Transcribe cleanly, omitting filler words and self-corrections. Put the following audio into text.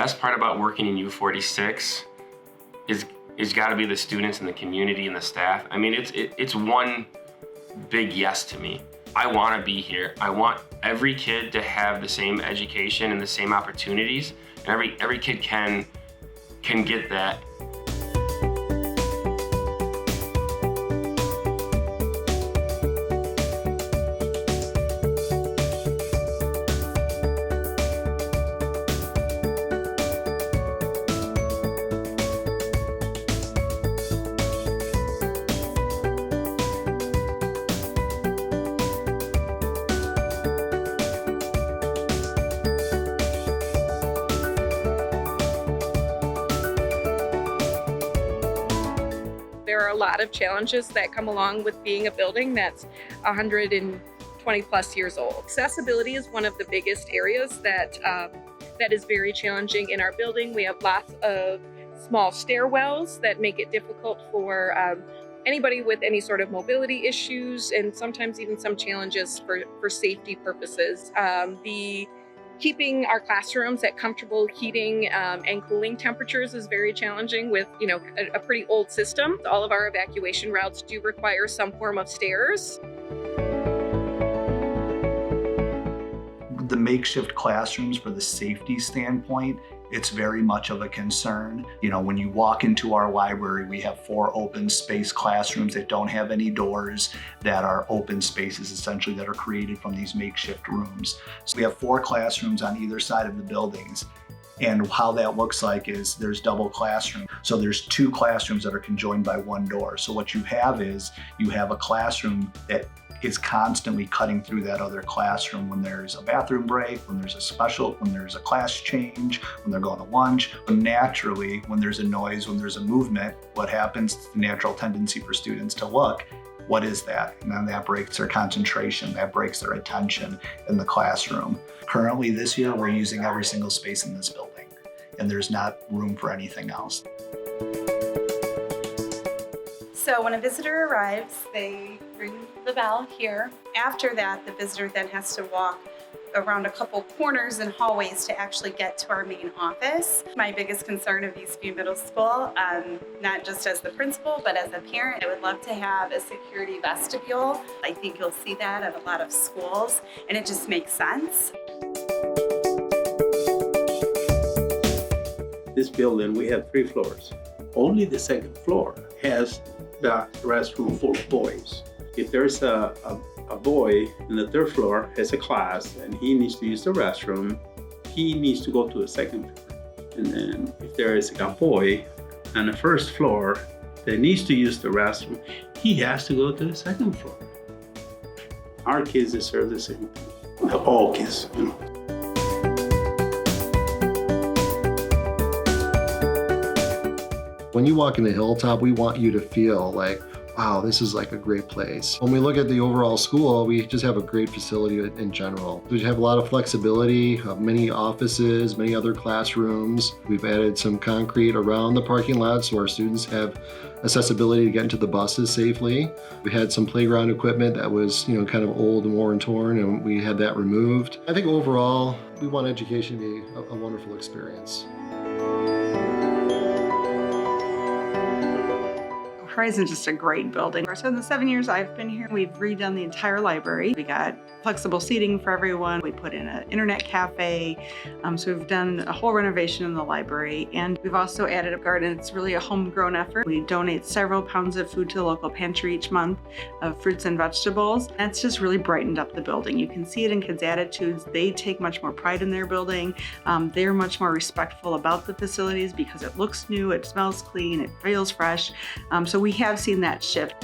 best part about working in U-46 is got to be the students and the community and the staff. I mean, it's one big yes to me. I want to be here. I want every kid to have the same education and the same opportunities, and every kid can get that. There are a lot of challenges that come along with being a building that's 120 plus years old. Accessibility is one of the biggest areas that is very challenging in our building. We have lots of small stairwells that make it difficult for anybody with any sort of mobility issues, and sometimes even some challenges for safety purposes. Keeping our classrooms at comfortable heating and cooling temperatures is very challenging with, a pretty old system. All of our evacuation routes do require some form of stairs. The makeshift classrooms, for the safety standpoint, it's very much of a concern. When you walk into our library, we have 4 open space classrooms that don't have any doors, that are open spaces essentially that are created from these makeshift rooms. So we have 4 classrooms on either side of the buildings. And how that looks like is there's double classroom. So there's 2 classrooms that are conjoined by 1 door. So what you have is you have a classroom that is constantly cutting through that other classroom when there's a bathroom break, when there's a class change, when they're going to lunch. But naturally, when there's a noise, when there's a movement, what happens? The natural tendency for students to look, what is that? And then that breaks their concentration, that breaks their attention in the classroom. Currently this year, we're using every single space in this building, and there's not room for anything else. So when a visitor arrives, they ring the bell here. After that, the visitor then has to walk around a couple corners and hallways to actually get to our main office. My biggest concern of Eastview Middle School, not just as the principal, but as a parent, I would love to have a security vestibule. I think you'll see that at a lot of schools, and it just makes sense. This building, we have 3 floors. Only the 2nd floor has the restroom for boys. If there's a boy in the 3rd floor has a class and he needs to use the restroom, he needs to go to the 2nd floor. And then if there is a boy on the 1st floor that needs to use the restroom, he has to go to the 2nd floor. Our kids deserve the same thing. All kids, When you walk in the Hilltop, we want you to feel like, wow, this is like a great place. When we look at the overall school, we just have a great facility in general. We have a lot of flexibility, many offices, many other classrooms. We've added some concrete around the parking lot so our students have accessibility to get into the buses safely. We had some playground equipment that was, kind of old and worn and torn, and we had that removed. I think overall, we want education to be a wonderful experience. Horizon's just a great building. So in the 7 years I've been here, we've redone the entire library. We got flexible seating for everyone. We put in an internet cafe. So we've done a whole renovation in the library, and we've also added a garden. It's really a homegrown effort. We donate several pounds of food to the local pantry each month of fruits and vegetables. That's just really brightened up the building. You can see it in kids' attitudes. They take much more pride in their building. They're much more respectful about the facilities because it looks new, it smells clean, it feels fresh. So we have seen that shift.